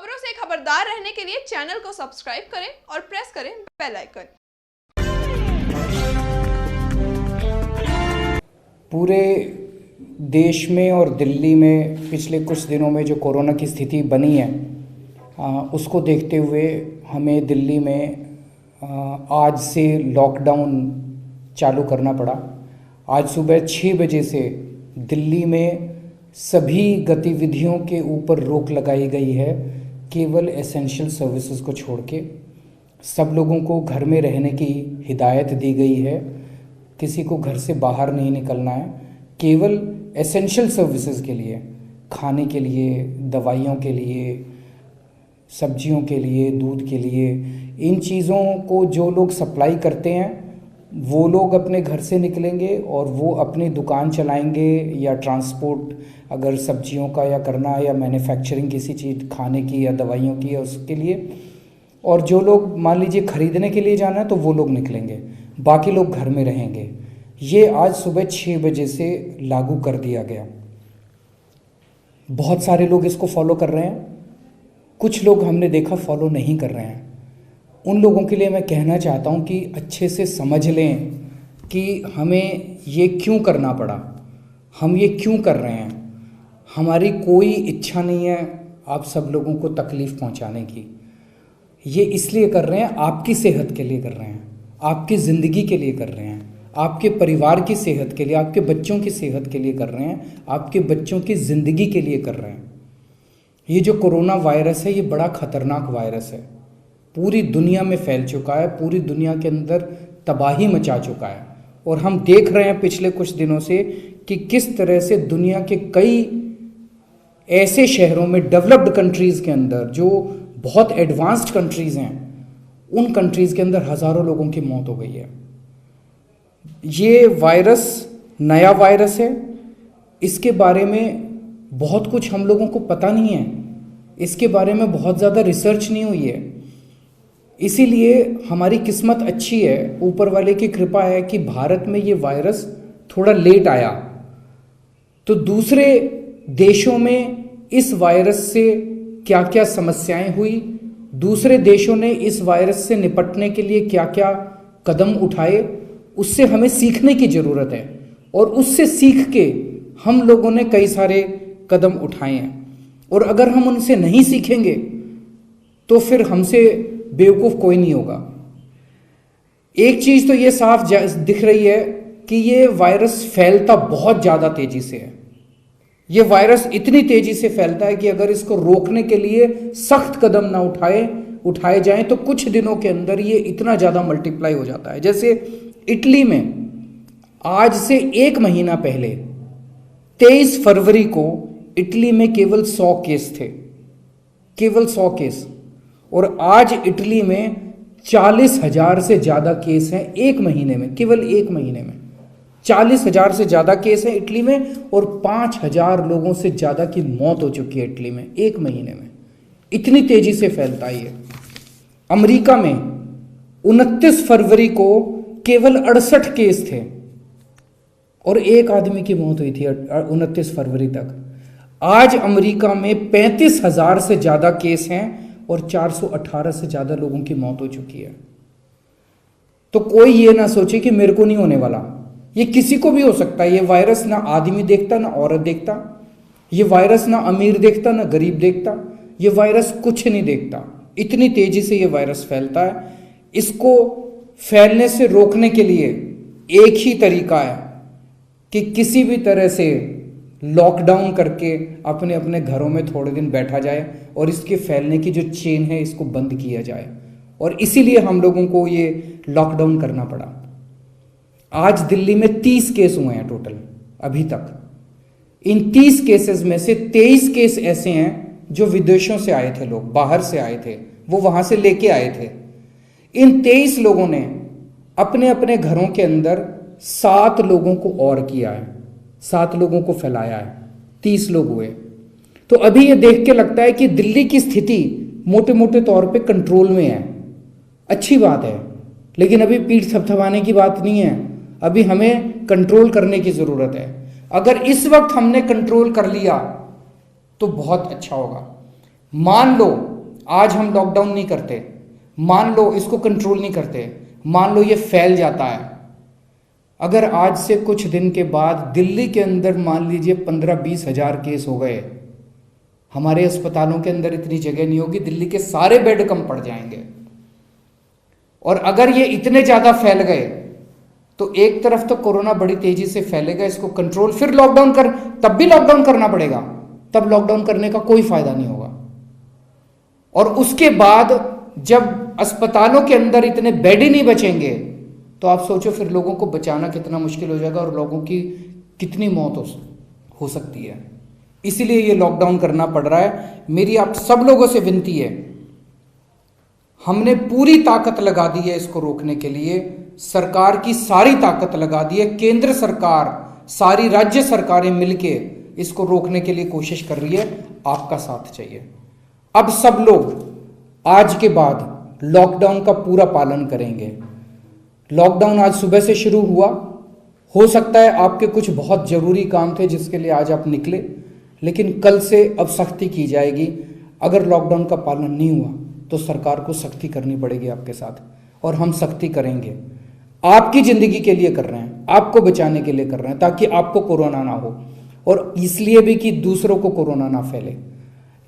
खबरों से खबरदार रहने के लिए चैनल को सब्सक्राइब करें और प्रेस करें बेल आइकन। पूरे देश में और दिल्ली में पिछले कुछ दिनों में जो कोरोना की स्थिति बनी है उसको देखते हुए हमें दिल्ली में आज से लॉकडाउन चालू करना पड़ा। आज सुबह 6 बजे से दिल्ली में सभी गतिविधियों के ऊपर रोक लगाई गई है, केवल एसेंशियल सर्विसेज को छोड़ के। सब लोगों को घर में रहने की हिदायत दी गई है, किसी को घर से बाहर नहीं निकलना है, केवल एसेंशियल सर्विसेज के लिए, खाने के लिए, दवाइयों के लिए, सब्जियों के लिए, दूध के लिए, इन चीज़ों को जो लोग सप्लाई करते हैं वो लोग अपने घर से निकलेंगे और वो अपनी दुकान चलाएंगे या ट्रांसपोर्ट अगर सब्जियों का या करना है या मैन्युफैक्चरिंग किसी चीज़ खाने की या दवाइयों की या उसके लिए, और जो लोग मान लीजिए ख़रीदने के लिए जाना है तो वो लोग निकलेंगे, बाकी लोग घर में रहेंगे। ये आज सुबह 6 बजे से लागू कर दिया गया। बहुत सारे लोग इसको फॉलो कर रहे हैं, कुछ लोग हमने देखा फॉलो नहीं कर रहे हैं। उन लोगों के लिए मैं कहना चाहता हूँ कि अच्छे से समझ लें कि हमें ये क्यों करना पड़ा, हम ये क्यों कर रहे हैं। हमारी कोई इच्छा नहीं है आप सब लोगों को तकलीफ़ पहुँचाने की। ये इसलिए कर रहे हैं, आपकी सेहत के लिए कर रहे हैं, आपकी ज़िंदगी के लिए कर रहे हैं, आपके परिवार की सेहत के लिए, आपके बच्चों की सेहत के लिए कर रहे हैं, आपके बच्चों की ज़िंदगी के लिए कर रहे हैं। ये जो कोरोना वायरस है ये बड़ा ख़तरनाक वायरस है, पूरी दुनिया में फैल चुका है, पूरी दुनिया के अंदर तबाही मचा चुका है। और हम देख रहे हैं पिछले कुछ दिनों से कि किस तरह से दुनिया के कई ऐसे शहरों में, डेवलप्ड कंट्रीज़ के अंदर, जो बहुत एडवांस्ड कंट्रीज़ हैं, उन कंट्रीज़ के अंदर हज़ारों लोगों की मौत हो गई है। ये वायरस नया वायरस है, इसके बारे में बहुत कुछ हम लोगों को पता नहीं है, इसके बारे में बहुत ज़्यादा रिसर्च नहीं हुई है। इसीलिए हमारी किस्मत अच्छी है, ऊपर वाले की कृपा है कि भारत में ये वायरस थोड़ा लेट आया। तो दूसरे देशों में इस वायरस से क्या क्या समस्याएं हुई, दूसरे देशों ने इस वायरस से निपटने के लिए क्या क्या कदम उठाए, उससे हमें सीखने की ज़रूरत है। और उससे सीख के हम लोगों ने कई सारे कदम उठाए हैं, और अगर हम उनसे नहीं सीखेंगे तो फिर हमसे बेवकूफ़ कोई नहीं होगा। एक चीज़ तो ये साफ दिख रही है कि ये वायरस फैलता बहुत ज़्यादा तेज़ी से है। ये वायरस इतनी तेज़ी से फैलता है कि अगर इसको रोकने के लिए सख्त कदम ना उठाए जाएं तो कुछ दिनों के अंदर ये इतना ज़्यादा मल्टीप्लाई हो जाता है। जैसे इटली में आज से 1 महीना पहले 23 फरवरी को इटली में केवल 100 केस थे, केवल 100 केस, और आज इटली में 40,000 से ज़्यादा केस हैं 1 महीने में, केवल 1 महीने में 40,000 से ज़्यादा केस हैं इटली में, और 5,000 लोगों से ज़्यादा की मौत हो चुकी है इटली में 1 महीने में। इतनी तेज़ी से फैलता है ये। अमेरिका में 29 फरवरी को केवल 68 केस थे और 1 आदमी की मौत हुई थी 29 फरवरी तक। आज अमेरिका में 35,000 से ज़्यादा केस हैं और 418 से ज़्यादा लोगों की मौत हो चुकी है। तो कोई ये ना सोचे कि मेरे को नहीं होने वाला, ये किसी को भी हो सकता है। ये वायरस ना आदमी देखता ना औरत देखता, ये वायरस ना अमीर देखता ना गरीब देखता, ये वायरस कुछ नहीं देखता। इतनी तेज़ी से ये वायरस फैलता है। इसको फैलने से रोकने के लिए एक ही तरीका है कि किसी भी तरह से लॉकडाउन करके अपने अपने घरों में थोड़े दिन बैठा जाए और इसके फैलने की जो चेन है इसको बंद किया जाए। और इसीलिए हम लोगों को ये लॉकडाउन करना पड़ा। आज दिल्ली में 30 केस हुए हैं टोटल अभी तक। इन 30 केसेस में से 23 केस ऐसे हैं जो विदेशों से आए थे, लोग बाहर से आए थे, वो वहां से लेके आए थे। इन 23 लोगों ने अपने अपने घरों के अंदर 7 लोगों को और किया है, 7 लोगों को फैलाया है, 30 लोग हुए। तो अभी ये देख के लगता है कि दिल्ली की स्थिति मोटे मोटे तौर पे कंट्रोल में है, अच्छी बात है, लेकिन अभी पीठ थपथपाने की बात नहीं है। अभी हमें कंट्रोल करने की ज़रूरत है। अगर इस वक्त हमने कंट्रोल कर लिया तो बहुत अच्छा होगा। मान लो आज हम लॉकडाउन नहीं करते, मान लो इसको कंट्रोल नहीं करते, मान लो ये फैल जाता है, अगर आज से कुछ दिन के बाद दिल्ली के अंदर मान लीजिए 15-20 हजार केस हो गए, हमारे अस्पतालों के अंदर इतनी जगह नहीं होगी, दिल्ली के सारे बेड कम पड़ जाएंगे। और अगर ये इतने ज्यादा फैल गए तो एक तरफ तो कोरोना बड़ी तेजी से फैलेगा, इसको कंट्रोल, फिर लॉकडाउन कर, तब भी लॉकडाउन करना पड़ेगा, तब लॉकडाउन करने का कोई फायदा नहीं होगा। और उसके बाद जब अस्पतालों के अंदर इतने बेड ही नहीं बचेंगे तो आप सोचो फिर लोगों को बचाना कितना मुश्किल हो जाएगा और लोगों की कितनी मौत हो सकती है। इसीलिए ये लॉकडाउन करना पड़ रहा है। मेरी आप सब लोगों से विनती है, हमने पूरी ताकत लगा दी है इसको रोकने के लिए, सरकार की सारी ताकत लगा दी है, केंद्र सरकार, सारी राज्य सरकारें मिलके इसको रोकने के लिए कोशिश कर रही है, आपका साथ चाहिए। अब सब लोग आज के बाद लॉकडाउन का पूरा पालन करेंगे। लॉकडाउन आज सुबह से शुरू हुआ, हो सकता है आपके कुछ बहुत जरूरी काम थे जिसके लिए आज आप निकले, लेकिन कल से अब सख्ती की जाएगी। अगर लॉकडाउन का पालन नहीं हुआ तो सरकार को सख्ती करनी पड़ेगी आपके साथ, और हम सख्ती करेंगे। आपकी जिंदगी के लिए कर रहे हैं, आपको बचाने के लिए कर रहे हैं, ताकि आपको कोरोना ना हो, और इसलिए भी कि दूसरों को कोरोना ना फैले।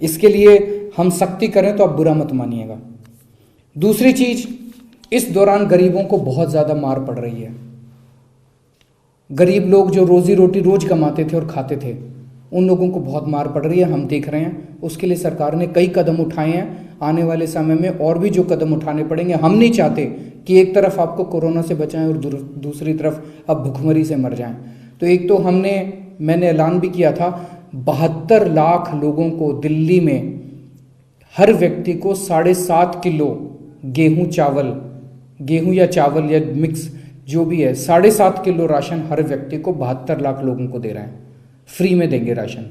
इसके लिए हम सख्ती करें तो आप बुरा मत मानिएगा। दूसरी चीज, इस दौरान गरीबों को बहुत ज्यादा मार पड़ रही है। गरीब लोग जो रोजी रोटी रोज कमाते थे और खाते थे, उन लोगों को बहुत मार पड़ रही है, हम देख रहे हैं। उसके लिए सरकार ने कई कदम उठाए हैं, आने वाले समय में और भी जो कदम उठाने पड़ेंगे। हम नहीं चाहते कि एक तरफ आपको कोरोना से बचाएं और दूसरी तरफ आप भुखमरी से मर जाएं। तो एक तो मैंने ऐलान भी किया था, 72 लाख लोगों को दिल्ली में हर व्यक्ति को 7.5 किलो गेहूं या चावल या मिक्स जो भी है, 7.5 किलो राशन हर व्यक्ति को 72 लाख लोगों को दे रहे हैं, फ्री में देंगे राशन।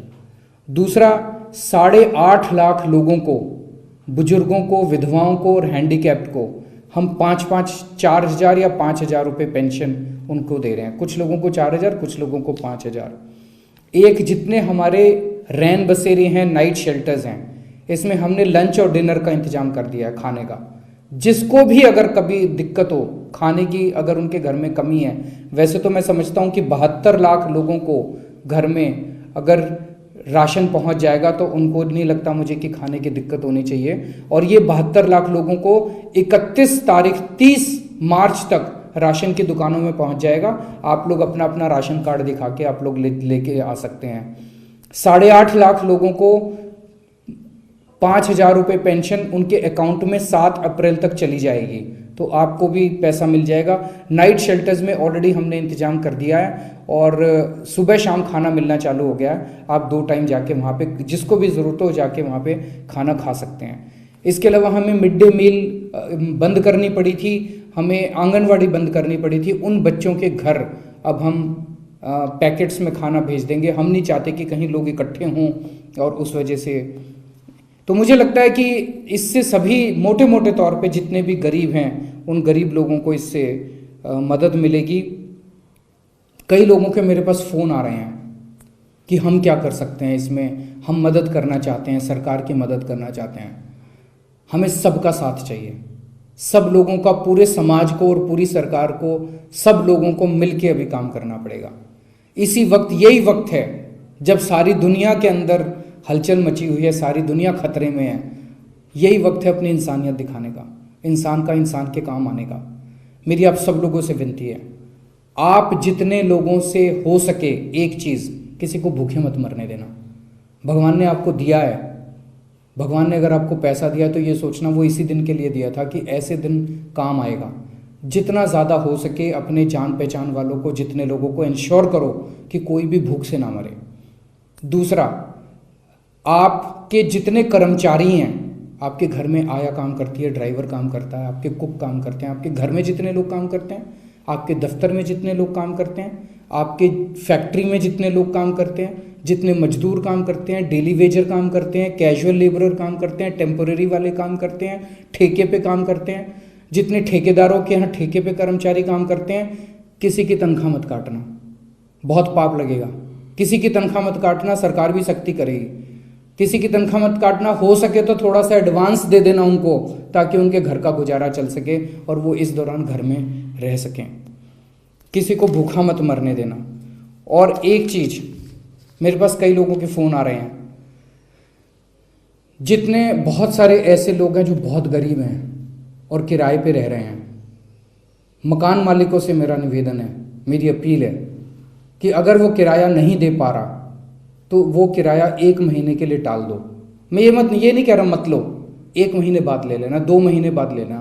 दूसरा, 8.5 लाख लोगों को, बुजुर्गों को, विधवाओं को और हैंडीकैप्ड को हम 4,000 या 5,000 रुपये पेंशन उनको दे रहे हैं। कुछ लोगों को 4,000, कुछ लोगों को 5,000। एक जितने हमारे रैन बसेरे हैं, नाइट शेल्टर्स हैं, इसमें हमने लंच और डिनर का इंतजाम कर दिया है, खाने का। जिसको भी अगर कभी दिक्कत हो खाने की, अगर उनके घर में कमी है, वैसे तो मैं समझता हूँ कि 72 लाख लोगों को घर में अगर राशन पहुंच जाएगा तो उनको नहीं लगता मुझे कि खाने की दिक्कत होनी चाहिए। और ये 72 लाख लोगों को 30 मार्च तक राशन की दुकानों में पहुंच जाएगा। आप लोग अपना अपना राशन कार्ड दिखा के आप लोग लेके आ सकते हैं। 8.5 लाख लोगों को 5,000 रुपये पेंशन उनके अकाउंट में 7 अप्रैल तक चली जाएगी, तो आपको भी पैसा मिल जाएगा। नाइट शेल्टर्स में ऑलरेडी हमने इंतजाम कर दिया है और सुबह शाम खाना मिलना चालू हो गया है। आप 2 टाइम जाके वहाँ पे, जिसको भी ज़रूरत हो जाके वहाँ पे खाना खा सकते हैं। इसके अलावा हमें मिड डे मील बंद करनी पड़ी थी, हमें आंगनवाड़ी बंद करनी पड़ी थी। उन बच्चों के घर अब हम पैकेट्स में खाना भेज देंगे। हम नहीं चाहते कि कहीं लोग इकट्ठे हों और उस वजह से, तो मुझे लगता है कि इससे सभी मोटे मोटे तौर पे जितने भी गरीब हैं उन गरीब लोगों को इससे मदद मिलेगी। कई लोगों के मेरे पास फ़ोन आ रहे हैं कि हम क्या कर सकते हैं इसमें, हम मदद करना चाहते हैं, सरकार की मदद करना चाहते हैं। हमें सबका साथ चाहिए, सब लोगों का, पूरे समाज को और पूरी सरकार को, सब लोगों को मिलकर अभी काम करना पड़ेगा। इसी वक्त, यही वक्त है जब सारी दुनिया के अंदर हलचल मची हुई है, सारी दुनिया खतरे में है। यही वक्त है अपनी इंसानियत दिखाने का, इंसान का इंसान के काम आने का। मेरी आप सब लोगों से विनती है, आप जितने लोगों से हो सके एक चीज़, किसी को भूखे मत मरने देना। भगवान ने आपको दिया है, भगवान ने अगर आपको पैसा दिया तो ये सोचना वो इसी दिन के लिए दिया था कि ऐसे दिन काम आएगा। जितना ज़्यादा हो सके अपने जान पहचान वालों को, जितने लोगों को इंश्योर करो कि कोई भी भूख से ना मरे। दूसरा, आपके जितने कर्मचारी हैं, आपके घर में आया काम करती है, ड्राइवर काम करता है, आपके कुक काम करते हैं, आपके घर में जितने लोग काम करते हैं, आपके दफ्तर में जितने लोग काम करते हैं, आपके फैक्ट्री में जितने लोग काम करते हैं, जितने मजदूर काम करते हैं, डेली वेजर काम करते हैं, कैजुअल लेबरर काम करते हैं, टेम्पोरेरी वाले काम करते हैं, ठेके पे काम करते हैं, जितने ठेकेदारों के यहाँ ठेके पे कर्मचारी काम करते हैं, किसी की तनख्वाह मत काटना, बहुत पाप लगेगा। किसी की तनख्वाह मत काटना, सरकार भी सख्ती करेगी। किसी की तनख्वाह मत काटना, हो सके तो थोड़ा सा एडवांस दे देना उनको, ताकि उनके घर का गुजारा चल सके और वो इस दौरान घर में रह सकें। किसी को भूखा मत मरने देना। और एक चीज़, मेरे पास कई लोगों के फ़ोन आ रहे हैं, जितने बहुत सारे ऐसे लोग हैं जो बहुत गरीब हैं और किराए पे रह रहे हैं, मकान मालिकों से मेरा निवेदन है, मेरी अपील है कि अगर वो किराया नहीं दे पा रहा तो वो किराया 1 महीने के लिए टाल दो। मैं ये नहीं कह रहा मत लो, 1 महीने बाद ले लेना, 2 महीने बाद लेना,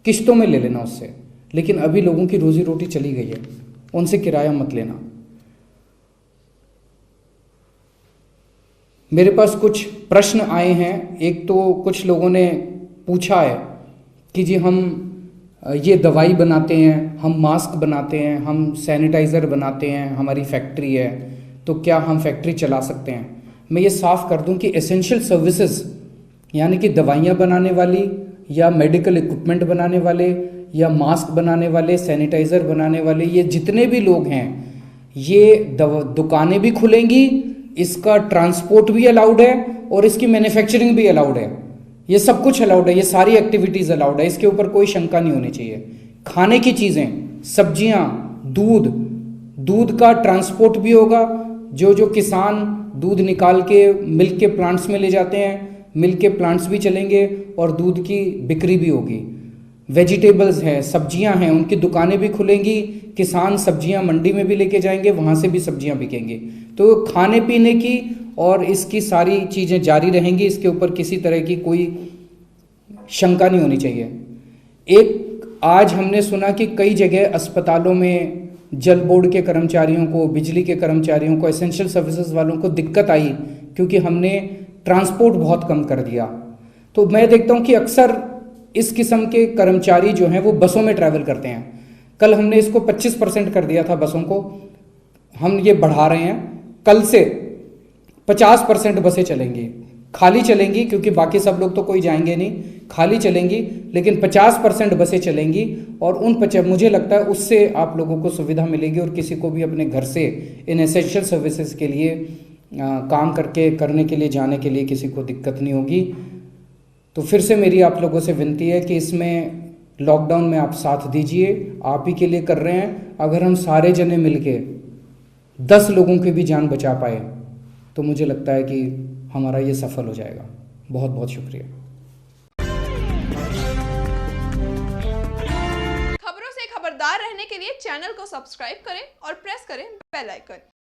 किश्तों में ले लेना उससे, लेकिन अभी लोगों की रोजी रोटी चली गई है, उनसे किराया मत लेना। मेरे पास कुछ प्रश्न आए हैं। एक तो कुछ लोगों ने पूछा है कि जी हम ये दवाई बनाते हैं, हम मास्क बनाते हैं, हम सैनिटाइज़र बनाते हैं, हमारी फैक्ट्री है, तो क्या हम फैक्ट्री चला सकते हैं? मैं ये साफ कर दूं कि एसेंशियल सर्विसेज यानी कि दवाइयाँ बनाने वाली या मेडिकल इक्विपमेंट बनाने वाले या मास्क बनाने वाले, सैनिटाइज़र बनाने वाले, ये जितने भी लोग हैं, ये दुकानें भी खुलेंगी, इसका ट्रांसपोर्ट भी अलाउड है और इसकी मैन्युफैक्चरिंग भी अलाउड है। ये सब कुछ अलाउड है, ये सारी एक्टिविटीज़ अलाउड है, इसके ऊपर कोई शंका नहीं होनी चाहिए। खाने की चीज़ें, सब्जियां, दूध का ट्रांसपोर्ट भी होगा। जो किसान दूध निकाल के मिल्क के प्लांट्स में ले जाते हैं, मिल्क के प्लांट्स भी चलेंगे और दूध की बिक्री भी होगी। वेजिटेबल्स हैं, सब्जियां हैं, उनकी दुकानें भी खुलेंगी, किसान सब्जियां मंडी में भी लेके जाएंगे, वहाँ से भी सब्जियां बिकेंगी। तो खाने पीने की और इसकी सारी चीज़ें जारी रहेंगी, इसके ऊपर किसी तरह की कोई शंका नहीं होनी चाहिए। एक आज हमने सुना कि कई जगह अस्पतालों में जल बोर्ड के कर्मचारियों को, बिजली के कर्मचारियों को, एसेंशियल सर्विसेज वालों को दिक्कत आई क्योंकि हमने ट्रांसपोर्ट बहुत कम कर दिया। तो मैं देखता हूँ कि अक्सर इस किस्म के कर्मचारी जो हैं वो बसों में ट्रैवल करते हैं। कल हमने इसको 25% कर दिया था बसों को, हम ये बढ़ा रहे हैं, कल से 50% बसें चलेंगी, खाली चलेंगी क्योंकि बाकी सब लोग तो कोई जाएंगे नहीं, खाली चलेंगी, लेकिन 50% बसें चलेंगी और मुझे लगता है उससे आप लोगों को सुविधा मिलेगी और किसी को भी अपने घर से इन एसेंशियल सर्विसेज के लिए काम करने के लिए जाने के लिए किसी को दिक्कत नहीं होगी। तो फिर से मेरी आप लोगों से विनती है कि इसमें लॉकडाउन में आप साथ दीजिए, आप ही के लिए कर रहे हैं। अगर हम सारे जने मिलके 10 लोगों की भी जान बचा पाए तो मुझे लगता है कि हमारा ये सफल हो जाएगा। बहुत बहुत शुक्रिया। खबरों से खबरदार रहने के लिए चैनल को सब्सक्राइब करें और प्रेस करें बेल आइकन।